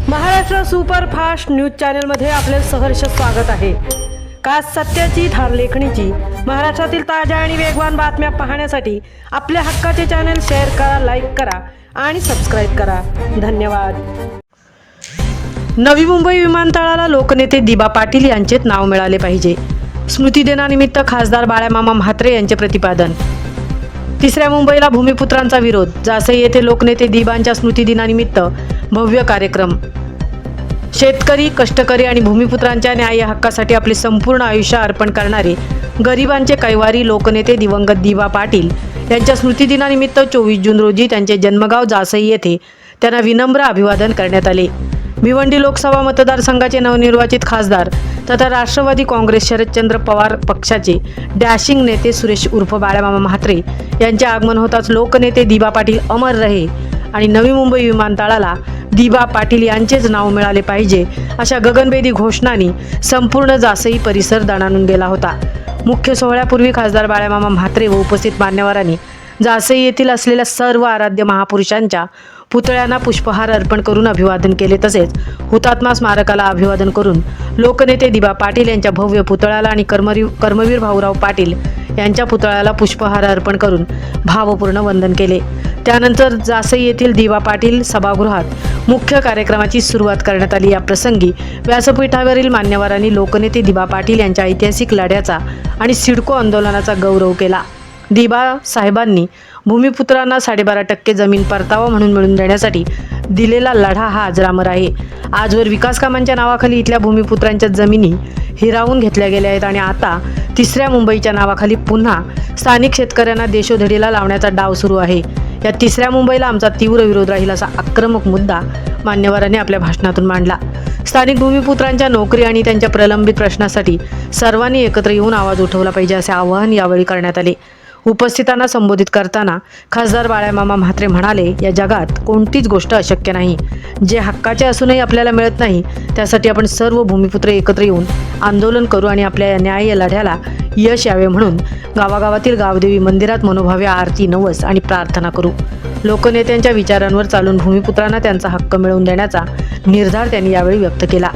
Maharashtra superfast news चॅनलमध्ये आपले सहर्ष स्वागत आहे। खास सत्याची थार लेखणीची महाराष्ट्रातील ताज्या आणि वेगवान बातम्या पाहण्यासाठी आपल्या हक्काचे चॅनल शेअर करा, लाईक करा आणि सबस्क्राइब करा। धन्यवाद। नवी मुंबई विमानतळाला लोकनेते दिबा पाटील यांचेच नाव मिळाले पाहिजे। स्मृती दिनानिमित्त खासदार बाळामामा म्हात्रे यांचे प्रतिपादन। तिसऱ्या मुंबईला भूमिपुत्रांचा विरोध। जासई येथे लोकनेते दिबांच्या स्मृती दिनानिमित्त भव्य कार्यक्रम। शेतकरी, कष्टकरी आणि भूमिपुत्रांच्या न्याय हक्कासाठी आपले संपूर्ण आयुष्य अर्पण करणारे गरिबांचे कैवारी लोकनेते दिवंगत दिबा पाटील यांच्या स्मृती दिनानिमित्त 24 जून रोजी त्यांचे जन्मगाव जासई येथे त्यांना विनम्र अभिवादन करण्यात आले। भिवंडी लोकसभा मतदारसंघाचे नवनिर्वाचित खासदार तथा राष्ट्रवादी काँग्रेस शरदचंद्र पवार पक्षाचे डॅशिंग नेते सुरेश उर्फ बाळामामा म्हात्रे यांचे आगमन होताच लोकनेते दिबा पाटील अमर रहे आणि नवी मुंबई विमानतळाला दिबा पाटील यांचेच नाव मिळाले पाहिजे अशा गगनभेदी घोषणांनी संपूर्ण जासई परिसर दणाणून गेला होता। मुख्य सोहळ्यापूर्वी खासदार बाळामामा म्हात्रे व उपस्थित मान्यवरांनी जासई येथील असलेल्या सर्व आराध्य महापुरुषांच्या पुतळ्यांना पुष्पहार अर्पण करून अभिवादन केले। तसेच हुतात्मा स्मारकाला अभिवादन करून लोकनेते दिबा पाटील यांच्या भव्य पुतळ्याला आणि कर्मवीर भाऊराव पाटील यांच्या पुतळ्याला पुष्पहार अर्पण करून भावपूर्ण वंदन केले। त्यानंतर जासई येथील दिबा पाटील सभागृहात मुख्य कार्यक्रमाची सुरुवात करण्यात आली। या प्रसंगी व्यासपीठावरील मान्यवरांनी लोकनेते दिबा पाटील यांच्या ऐतिहासिक लढ्याचा आणि सिडको आंदोलनाचा गौरव केला। दिबा साहेबांनी भूमिपुत्रांना 12.5% जमीन परतावा म्हणून मिळवून देण्यासाठी दिलेला लढा हा अजरामर आहे। आजवर विकास कामांच्या नावाखाली इथल्या भूमिपुत्रांच्या जमिनी हिरावून घेतल्या गेल्या आहेत आणि आता तिसऱ्या मुंबईच्या नावाखाली पुन्हा स्थानिक शेतकऱ्यांना देशोधडीला लावण्याचा डाव सुरू आहे। या तिसऱ्या मुंबईला आमचा तीव्र विरोध राहील असा आक्रमक मुद्दा मान्यवरांनी आपल्या भाषणातून मांडला। स्थानिक भूमिपुत्रांच्या नोकरी आणि त्यांच्या प्रलंबित प्रश्नासाठी सर्वांनी एकत्र येऊन आवाज उठवला पाहिजे असे आवाहन यावेळी करण्यात आले। उपस्थितांना संबोधित करताना खासदार बाळामामा म्हात्रे म्हणाले, या जगात कोणतीच गोष्ट अशक्य नाही। जे हक्काचे असूनही आपल्याला मिळत नाही त्यासाठी आपण सर्व भूमिपुत्र एकत्र येऊन आंदोलन करू आणि आपल्या या न्याय लढ्याला यश यावे म्हणून गावागावातील गावदेवी मंदिरात मनोभावे आरती, नवस आणि प्रार्थना करू। लोकनेत्यांच्या विचारांवर चालून भूमिपुत्रांना त्यांचा हक्क मिळवून देण्याचा निर्धार त्यांनी यावेळी व्यक्त केला।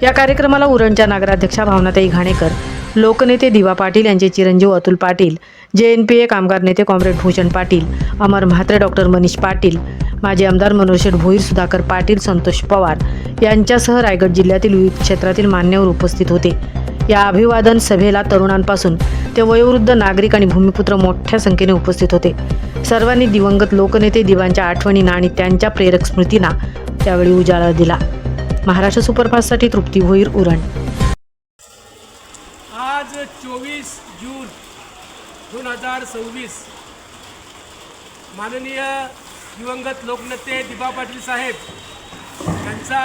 या कार्यक्रमाला उरणच्या नगराध्यक्षा भावनाताई घाणेकर, लोकनेते दिबा पाटील यांचे चिरंजीव अतुल पाटील, JNPA कामगार नेते कॉम्रेड भूषण पाटील, अमर म्हात्रे, डॉक्टर मनीष पाटील, माजी आमदार मनोहरशेठ भोईर, सुधाकर पाटील, संतोष पवार यांच्यासह रायगड जिल्ह्यातील विविध क्षेत्रातील मान्यवर उपस्थित होते। या अभिवादन सभेला तरुणांपासून ते वयोवृद्ध नागरिक आणि भूमिपुत्र मोठ्या संख्येने उपस्थित होते। सर्वांनी दिवंगत लोकनेते दिबांच्या आठवणींना आणि त्यांच्या प्रेरक स्मृतींना त्यावेळी उजाळा दिला। महाराष्ट्र सुपरफास्टसाठी तृप्ती भोईर, उरण। आज 24 जून 2026 माननीय दिवंगत लोकनेते दिबा पाटील साहेब यांचा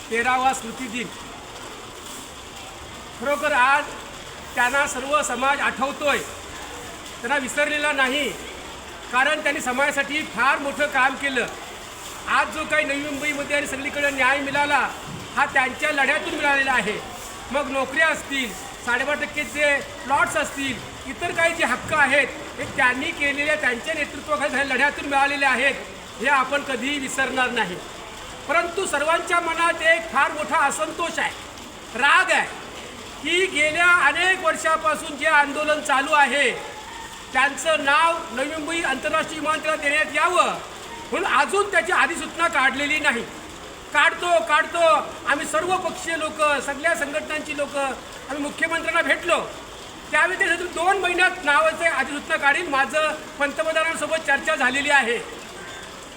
13वा स्मृती दिन। खरोखर आज त्यांना सर्व समाज आठवतोय, त्यांना विसरलेला नाही, कारण त्यांनी समाजासाठी फार मोठं काम केलं। आज जो काही नवी मुंबईमध्ये आणि सगळीकडे न्याय मिळाला हा त्यांच्या लढ्यातून मिळालेला आहे। मग नोकऱ्या असतील, 12.5%चे प्लॉट्स असतील, इतर काही जे हक्क आहेत हे त्यांनी केलेल्या त्यांच्या नेतृत्वाखाली झालेल्या लढ्यातून मिळालेले आहेत, हे आपण कधीही विसरणार नाही। परंतु सर्वांच्या मनात एक फार मोठा असंतोष आहे, राग आहे की गेल्या अनेक वर्षापासून जे आंदोलन चालू आहे त्यांचं नाव नवी मुंबई आंतरराष्ट्रीय विमानतळाला देण्यात यावं म्हणून अजून त्याची अधिसूचना काढलेली नाही। काढतो आम्ही सर्व पक्षीय लोक, सगळ्या संघटनांची लोक आम्ही मुख्यमंत्र्यांना भेटलो, त्यावेळी त्याच्यातून 2 महिन्यात नावाचे अधिसूचना काढील माझं पंतप्रधानांसोबत चर्चा झालेली आहे।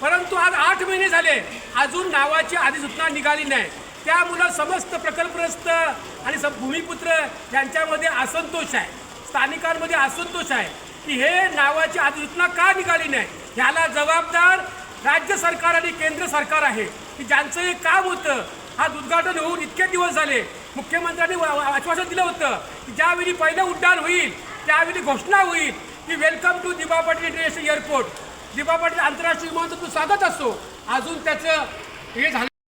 परंतु आज 8 महिने झाले अजून नावाची अधिसूचना निघाली नाही। त्यामुळं समस्त प्रकल्पग्रस्त आणि भूमिपुत्र यांच्यामध्ये असंतोष आहे, स्थानिकांमध्ये असंतोष आहे की हे नावाची अधिसूचना का निघाली नाही। ह्याला जबाबदार राज्य सरकार आणि केंद्र सरकार आहे की ज्यांचं हे काम होतं। आज उद्घाटन होऊन इतके दिवस झाले, मुख्यमंत्र्यांनी आश्वासन दिलं होतं की ज्यावेळी पहिलं उड्डाण होईल त्यावेळी घोषणा होईल की वेलकम टू दिबा पाटील इंटरनॅशनल एअरपोर्ट, दिबा पाटील आंतरराष्ट्रीय विमानतळ स्वागत असो। अजून त्याचं हे झालं